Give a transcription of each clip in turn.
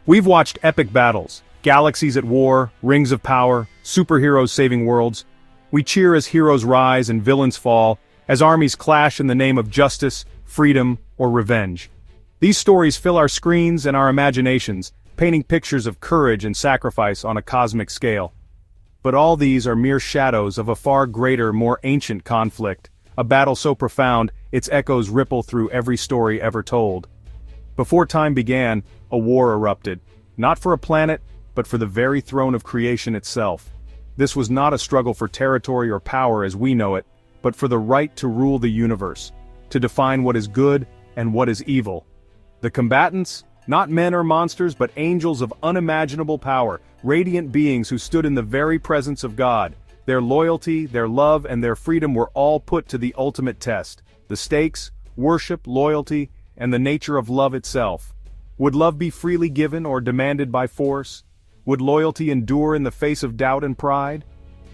We've watched epic battles, galaxies at war, rings of power, superheroes saving worlds. We cheer as heroes rise and villains fall, as armies clash in the name of justice, freedom, or revenge. These stories fill our screens and our imaginations, painting pictures of courage and sacrifice on a cosmic scale. But all these are mere shadows of a far greater, more ancient conflict, a battle so profound, its echoes ripple through every story ever told. Before time began, a war erupted, not for a planet, but for the very throne of creation itself. This was not a struggle for territory or power as we know it, but for the right to rule the universe, to define what is good and what is evil. The combatants? Not men or monsters, but angels of unimaginable power, radiant beings who stood in the very presence of God. Their loyalty, their love, and their freedom were all put to the ultimate test. The stakes, worship, loyalty, and the nature of love itself. Would love be freely given or demanded by force? Would loyalty endure in the face of doubt and pride?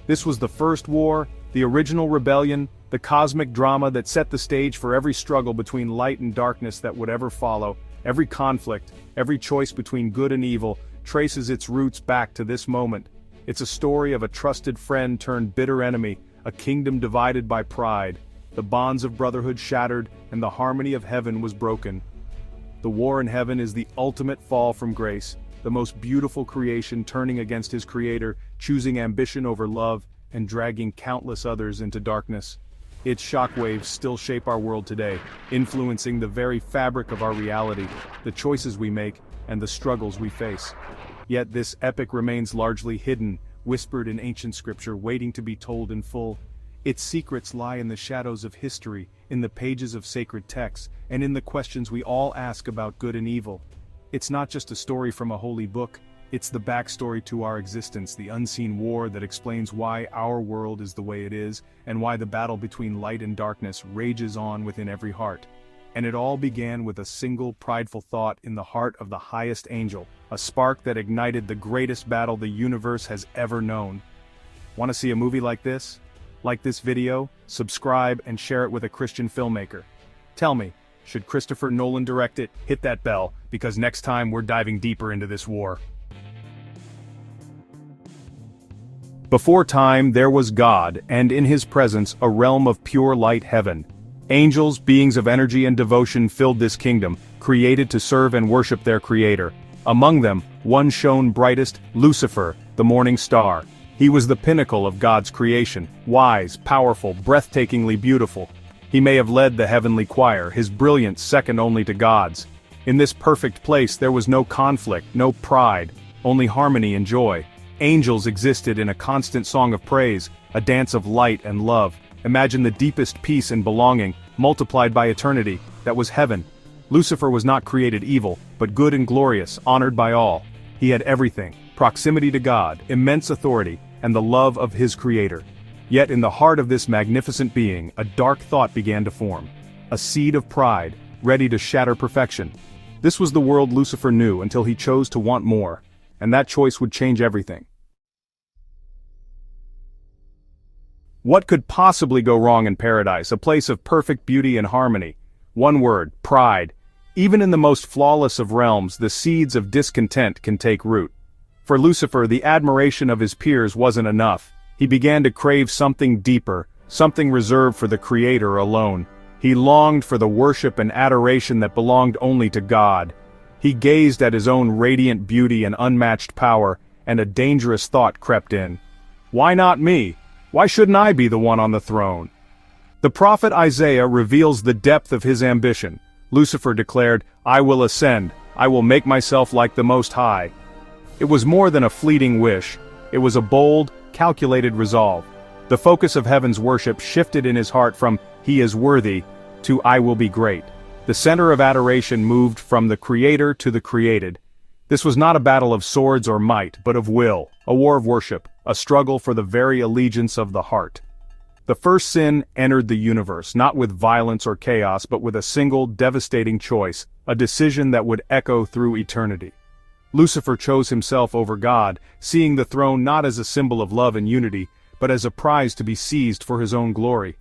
This was the first war, the original rebellion, the cosmic drama that set the stage for every struggle between light and darkness that would ever follow. Every conflict, every choice between good and evil, traces its roots back to this moment. It's a story of a trusted friend turned bitter enemy, a kingdom divided by pride. The bonds of brotherhood shattered, and the harmony of heaven was broken. The war in heaven is the ultimate fall from grace, the most beautiful creation turning against his creator, choosing ambition over love, and dragging countless others into darkness. Its shockwaves still shape our world today, influencing the very fabric of our reality, the choices we make, and the struggles we face. Yet this epic remains largely hidden, whispered in ancient scripture, waiting to be told in full. Its secrets lie in the shadows of history, in the pages of sacred texts, and in the questions we all ask about good and evil. It's not just a story from a holy book, it's the backstory to our existence, the unseen war that explains why our world is the way it is, and why the battle between light and darkness rages on within every heart. And it all began with a single prideful thought in the heart of the highest angel, a spark that ignited the greatest battle the universe has ever known. Want to see a movie like this? Like this video, subscribe and share it with a Christian filmmaker. Tell me, should Christopher Nolan direct it? Hit that bell, because next time we're diving deeper into this war. Before time there was God, and in his presence a realm of pure light heaven. Angels, beings of energy and devotion filled this kingdom, created to serve and worship their creator. Among them, one shone brightest, Lucifer, the morning star. He was the pinnacle of God's creation, wise, powerful, breathtakingly beautiful. He may have led the heavenly choir, his brilliance second only to God's. In this perfect place there was no conflict, no pride, only harmony and joy. Angels existed in a constant song of praise, a dance of light and love. Imagine the deepest peace and belonging, multiplied by eternity. That was heaven. Lucifer was not created evil, but good and glorious, honored by all. He had everything: proximity to God, immense authority, and the love of his creator. Yet in the heart of this magnificent being, a dark thought began to form. A seed of pride, ready to shatter perfection. This was the world Lucifer knew until he chose to want more. And that choice would change everything. What could possibly go wrong in paradise, a place of perfect beauty and harmony? One word: pride. Even in the most flawless of realms, the seeds of discontent can take root. For Lucifer, the admiration of his peers wasn't enough. He began to crave something deeper, something reserved for the Creator alone. He longed for the worship and adoration that belonged only to God. He gazed at his own radiant beauty and unmatched power, and a dangerous thought crept in. Why not me? Why shouldn't I be the one on the throne? The prophet Isaiah reveals the depth of his ambition. Lucifer declared, "I will ascend, I will make myself like the Most High." It was more than a fleeting wish. It was a bold, calculated resolve. The focus of heaven's worship shifted in his heart from "He is worthy" to "I will be great." The center of adoration moved from the Creator to the created. This was not a battle of swords or might, but of will, a war of worship, a struggle for the very allegiance of the heart. The first sin entered the universe, not with violence or chaos, but with a single, devastating choice, a decision that would echo through eternity. Lucifer chose himself over God, seeing the throne not as a symbol of love and unity, but as a prize to be seized for his own glory.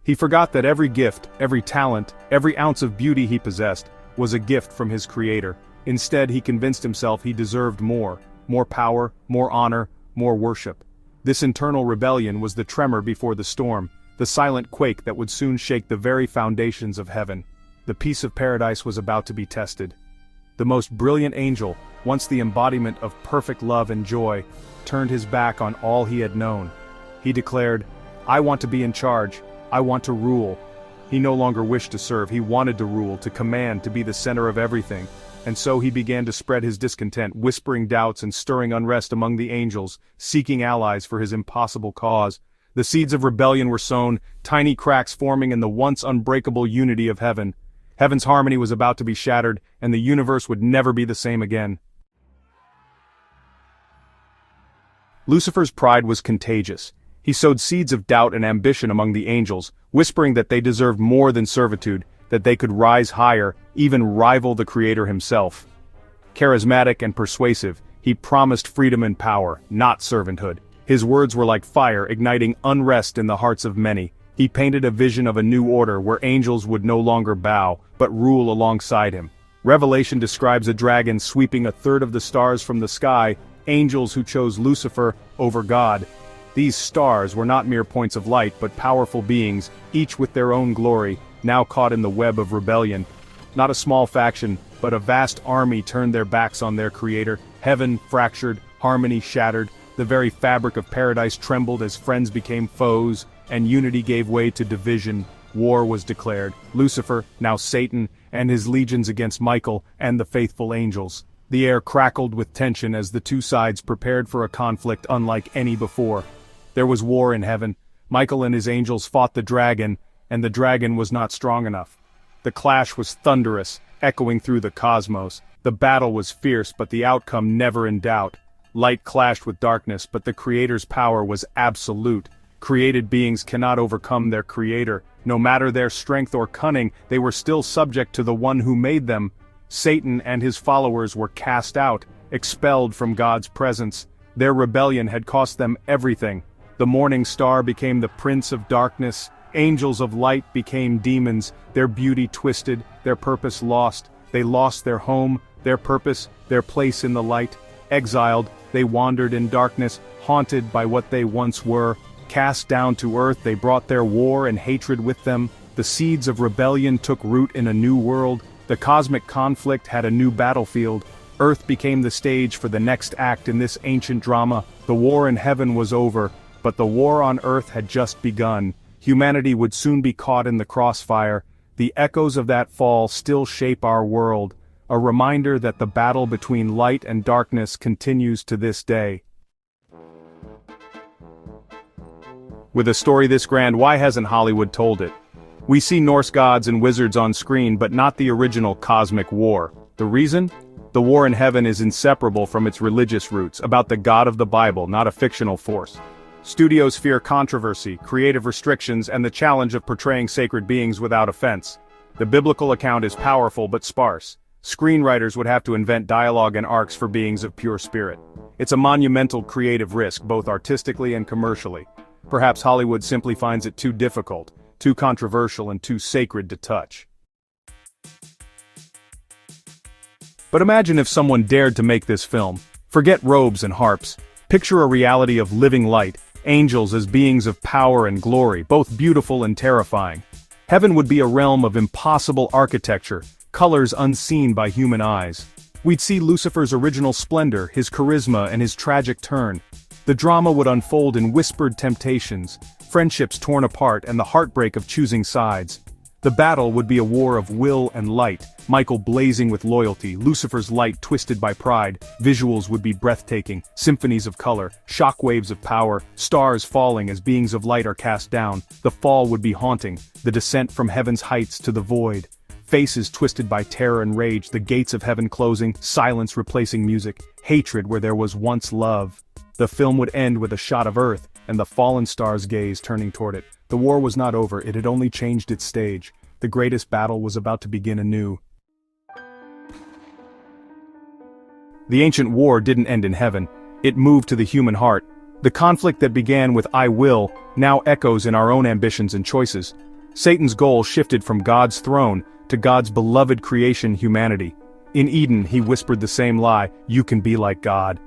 He forgot that every gift, every talent, every ounce of beauty he possessed, was a gift from his Creator. Instead, he convinced himself he deserved more power, more honor, more worship. This internal rebellion was the tremor before the storm, the silent quake that would soon shake the very foundations of heaven. The peace of paradise was about to be tested. The most brilliant angel, once the embodiment of perfect love and joy, turned his back on all he had known. He declared, "I want to be in charge, I want to rule." He no longer wished to serve, he wanted to rule, to command, to be the center of everything. And so he began to spread his discontent, whispering doubts and stirring unrest among the angels, seeking allies for his impossible cause. The seeds of rebellion were sown, tiny cracks forming in the once unbreakable unity of heaven. Heaven's harmony was about to be shattered, and the universe would never be the same again. Lucifer's pride was contagious. He sowed seeds of doubt and ambition among the angels, whispering that they deserved more than servitude, that they could rise higher, even rival the Creator himself. Charismatic and persuasive, he promised freedom and power, not servanthood. His words were like fire, igniting unrest in the hearts of many. He painted a vision of a new order where angels would no longer bow, but rule alongside him. Revelation describes a dragon sweeping a third of the stars from the sky, angels who chose Lucifer over God. These stars were not mere points of light, but powerful beings, each with their own glory, now caught in the web of rebellion. Not a small faction, but a vast army turned their backs on their Creator. Heaven fractured, harmony shattered, the very fabric of paradise trembled as friends became foes, and unity gave way to division. War was declared. Lucifer, now Satan, and his legions against Michael and the faithful angels. The air crackled with tension as the two sides prepared for a conflict unlike any before. There was war in heaven. Michael and his angels fought the dragon, and the dragon was not strong enough. The clash was thunderous, echoing through the cosmos. The battle was fierce, but the outcome never in doubt. Light clashed with darkness, but the Creator's power was absolute. Created beings cannot overcome their Creator. No matter their strength or cunning, they were still subject to the one who made them. Satan and his followers were cast out, expelled from God's presence. Their rebellion had cost them everything. The morning star became the prince of darkness. Angels of light became demons, their beauty twisted, their purpose lost. They lost their home, their purpose, their place in the light. Exiled, they wandered in darkness, haunted by what they once were. Cast down to earth, they brought their war and hatred with them. The seeds of rebellion took root in a new world. The cosmic conflict had a new battlefield. Earth became the stage for the next act in this ancient drama. The war in heaven was over, but the war on earth had just begun. Humanity would soon be caught in the crossfire. The echoes of that fall still shape our world, a reminder that the battle between light and darkness continues to this day. With a story this grand, why hasn't Hollywood told it? We see Norse gods and wizards on screen, but not the original cosmic war. The reason? The war in heaven is inseparable from its religious roots, about the God of the Bible, not a fictional force. Studios fear controversy, creative restrictions, and the challenge of portraying sacred beings without offense. The biblical account is powerful but sparse. Screenwriters would have to invent dialogue and arcs for beings of pure spirit. It's a monumental creative risk, both artistically and commercially. Perhaps Hollywood simply finds it too difficult, too controversial, and too sacred to touch. But imagine if someone dared to make this film. Forget robes and harps. Picture a reality of living light, angels as beings of power and glory, both beautiful and terrifying. Heaven would be a realm of impossible architecture, colors unseen by human eyes. We'd see Lucifer's original splendor, his charisma, and his tragic turn. The drama would unfold in whispered temptations, friendships torn apart, and the heartbreak of choosing sides. The battle would be a war of will and light, Michael blazing with loyalty, Lucifer's light twisted by pride. Visuals would be breathtaking, symphonies of color, shockwaves of power, stars falling as beings of light are cast down. The fall would be haunting, the descent from heaven's heights to the void. Faces twisted by terror and rage, the gates of heaven closing, silence replacing music, hatred where there was once love. The film would end with a shot of Earth, and the fallen star's gaze turning toward it. The war was not over, it had only changed its stage. The greatest battle was about to begin anew. The ancient war didn't end in heaven. It moved to the human heart. The conflict that began with "I will" now echoes in our own ambitions and choices. Satan's goal shifted from God's throne to God's beloved creation, humanity. In Eden, he whispered the same lie, "You can be like God."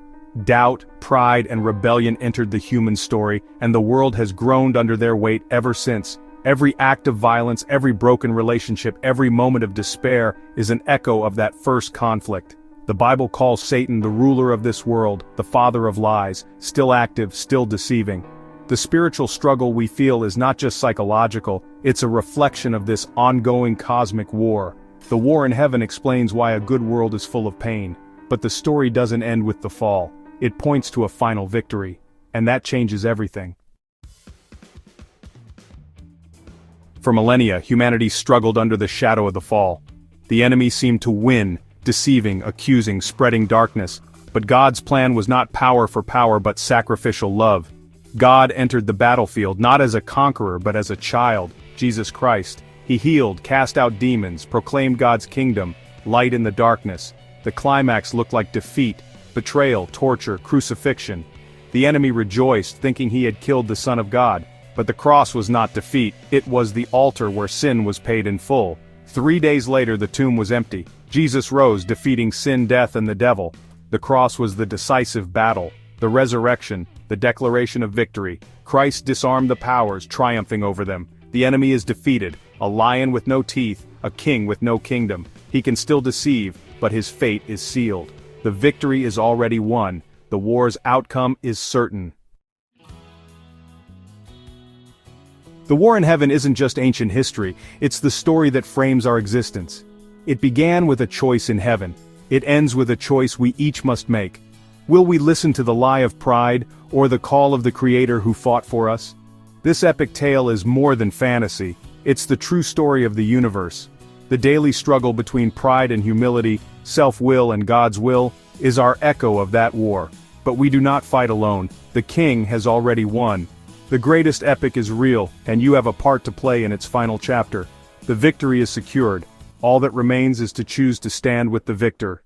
Doubt, pride, and rebellion entered the human story, and the world has groaned under their weight ever since. Every act of violence, every broken relationship, every moment of despair is an echo of that first conflict. The Bible calls Satan the ruler of this world, the father of lies, still active, still deceiving. The spiritual struggle we feel is not just psychological, it's a reflection of this ongoing cosmic war. The war in heaven explains why a good world is full of pain. But the story doesn't end with the fall. It points to a final victory. And that changes everything. For millennia, humanity struggled under the shadow of the fall. The enemy seemed to win, deceiving, accusing, spreading darkness. But God's plan was not power for power but sacrificial love. God entered the battlefield not as a conqueror but as a child, Jesus Christ. He healed, cast out demons, proclaimed God's kingdom, light in the darkness. The climax looked like defeat, betrayal, torture, crucifixion. The enemy rejoiced, thinking he had killed the Son of God. But the cross was not defeat, it was the altar where sin was paid in full. 3 days later the tomb was empty. Jesus rose, defeating sin, death, and the devil. The cross was the decisive battle, the resurrection, the declaration of victory. Christ disarmed the powers, triumphing over them. The enemy is defeated, a lion with no teeth, a king with no kingdom. He can still deceive, but his fate is sealed. The victory is already won. The war's outcome is certain. The war in heaven isn't just ancient history, it's the story that frames our existence. It began with a choice in heaven. It ends with a choice we each must make. Will we listen to the lie of pride, or the call of the Creator who fought for us? This epic tale is more than fantasy. It's the true story of the universe. The daily struggle between pride and humility, self-will and God's will, is our echo of that war. But we do not fight alone. The King has already won. The greatest epic is real, and you have a part to play in its final chapter. The victory is secured. All that remains is to choose to stand with the victor.